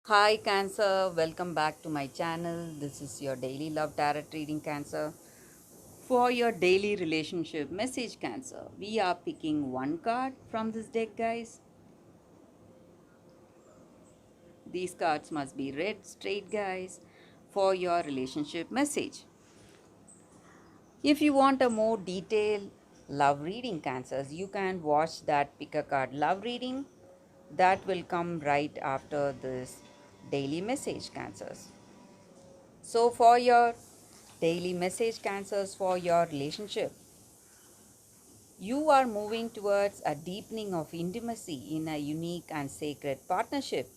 Hi Cancer, welcome back to my channel. This is your daily love tarot reading Cancer. For your daily relationship message Cancer, we are picking one card from this deck guys. These cards must be read straight guys for your relationship message. If you want a more detailed love reading Cancers, you can watch that pick a card love reading that will come right after this daily message Cancers. So, for your daily message Cancers for your relationship, you are moving towards a deepening of intimacy in a unique and sacred partnership.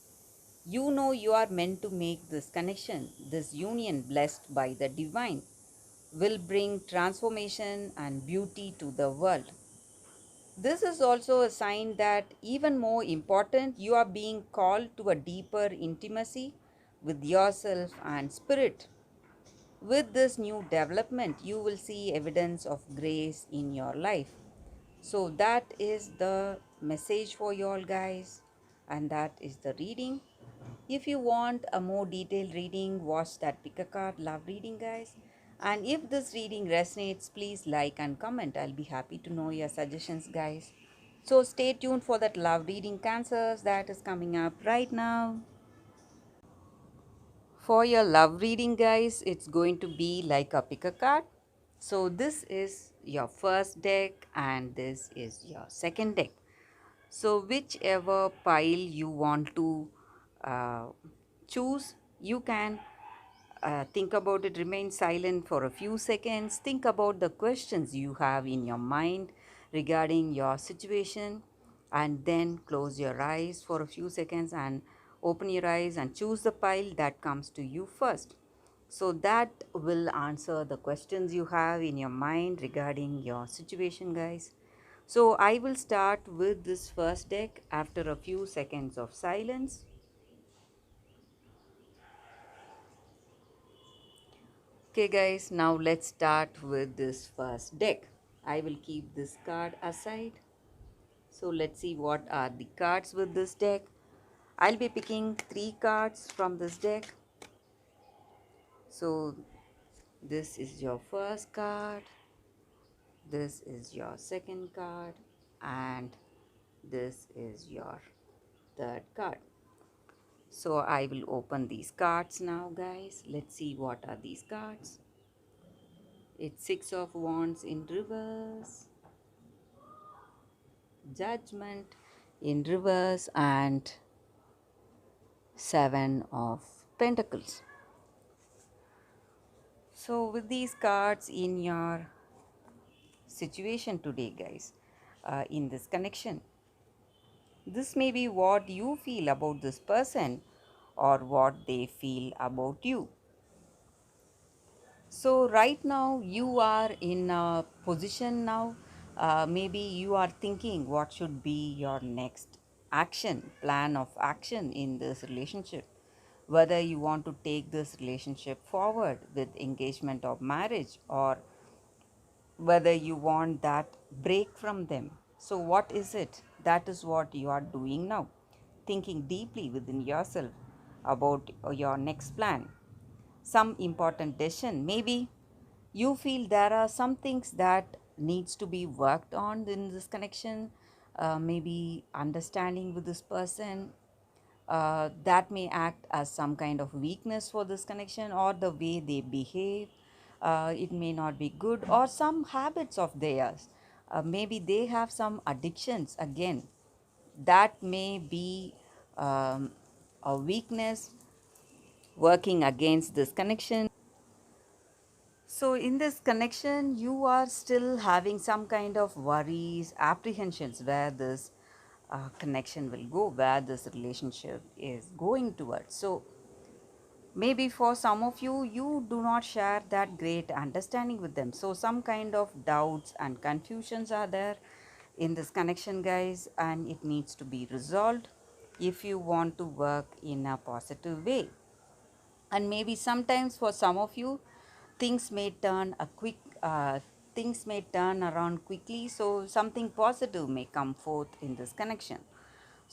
You know you are meant to make this connection, this union blessed by the divine, will bring transformation and beauty to the world. This is also a sign that, even more important, you are being called to a deeper intimacy with yourself and spirit. With this new development, you will see evidence of grace in your life. So, that is the message for you all, guys, and that is the reading. If you want a more detailed reading, watch that pick a card love reading, guys. And if this reading resonates, please like and comment. I'll be happy to know your suggestions, guys. So, stay tuned for that love reading Cancers that is coming up right now. For your love reading, guys, it's going to be like a pick a card. So, this is your first deck, and this is your second deck. So, whichever pile you want to uh, choose, you can think about it, remain silent for a few seconds, think about the questions you have in your mind regarding your situation, and then close your eyes for a few seconds and open your eyes and choose the pile that comes to you first. So that will answer the questions you have in your mind regarding your situation, guys. So I will start with this first deck after a few seconds of silence. Okay guys, now let's start with this first deck. I will keep this card aside. So let's see what are the cards with this deck. I'll be picking 3 cards from this deck. So this is your first card, this is your second card, and this is your third card. So I will open these cards now guys. Let's see what are these cards. It's 6 of Wands in reverse, Judgment in reverse, and 7 of Pentacles. So with these cards in your situation today guys, in this connection, this may be what you feel about this person or what they feel about you. So right now you are in a position now, maybe you are thinking what should be your next action, plan of action in this relationship. Whether you want to take this relationship forward with engagement or marriage, or whether you want that break from them. So what is it? That is what you are doing now. Thinking deeply within yourself about your next plan, some important decision. Maybe you feel there are some things that needs to be worked on in this connection, maybe understanding with this person, that may act as some kind of weakness for this connection, or the way they behave, it may not be good, or some habits of theirs, maybe they have some addictions again, that may be a weakness working against this connection. So, in this connection, you are still having some kind of worries, apprehensions where this connection will go, where this relationship is going towards. So, maybe for some of you, you do not share that great understanding with them. So, some kind of doubts and confusions are there in this connection, guys, and it needs to be resolved if you want to work in a positive way. And maybe sometimes for some of you, things may turn a quick things may turn around quickly, so something positive may come forth in this connection.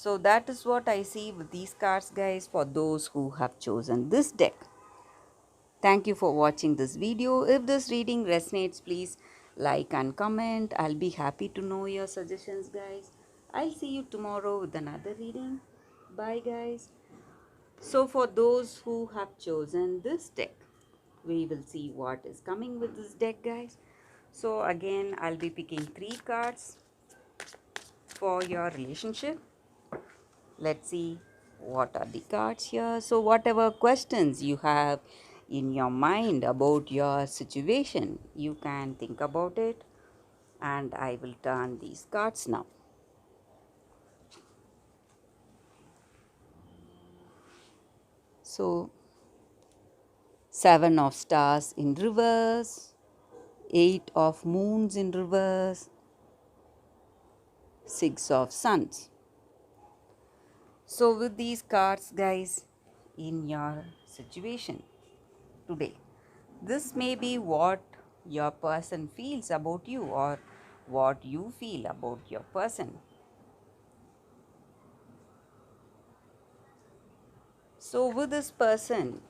So that is what I see with these cards, guys, for those who have chosen this deck. Thank you for watching this video. If this reading resonates, please like and comment. I'll be happy to know your suggestions, guys. I'll see you tomorrow with another reading. Bye, guys. So for those who have chosen this deck, we will see what is coming with this deck, guys. So again, I'll be picking 3 cards for your relationship. Let's see what are the cards here. So whatever questions you have in your mind about your situation, you can think about it, and I will turn these cards now. So 7 of stars in reverse, 8 of moons in reverse, 6 of suns. So with these cards, guys, in your situation today, this may be what your person feels about you or what you feel about your person. So with this person,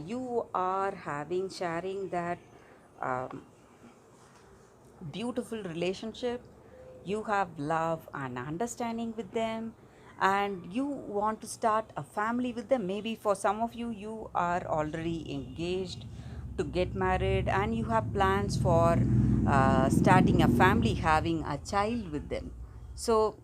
you are sharing that um, beautiful relationship. You have love and understanding with them, and you want to start a family with them. Maybe for some of you, you are already engaged to get married, and you have plans for starting a family, having a child with them. So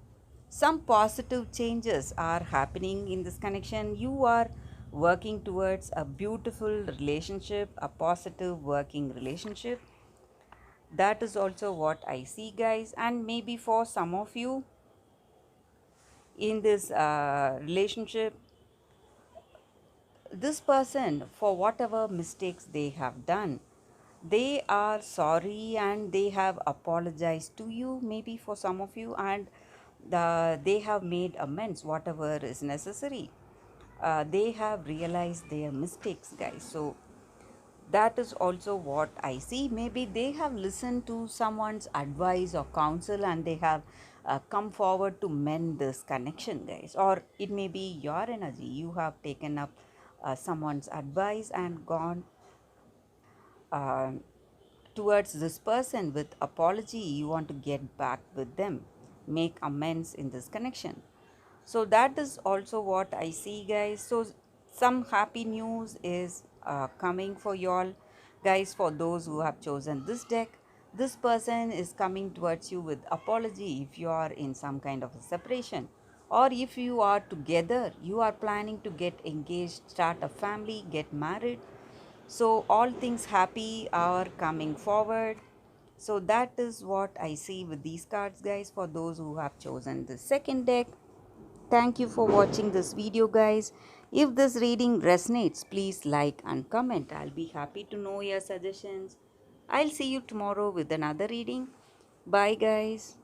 some positive changes are happening in this connection. You are working towards a beautiful relationship, a positive working relationship. That is also what I see, guys. And maybe for some of you in this relationship, this person, for whatever mistakes they have done, they are sorry and they have apologized to you, maybe for some of you, and they have made amends whatever is necessary. They have realized their mistakes, guys. So that is also what I see. Maybe they have listened to someone's advice or counsel, and they have come forward to mend this connection, guys. Or it may be your energy. You have taken up someone's advice and gone uh, towards this person with apology. You want to get back with them, make amends in this connection. So that is also what I see, guys. So some happy news is coming for y'all, guys. For those who have chosen this deck, this person is coming towards you with apology if you are in some kind of a separation, or if you are together, you are planning to get engaged, start a family, get married. So all things happy are coming forward. So that is what I see with these cards, guys, for those who have chosen the second deck. Thank you for watching this video, guys. If this reading resonates, please like and comment. I'll be happy to know your suggestions. I'll see you tomorrow with another reading. Bye, guys.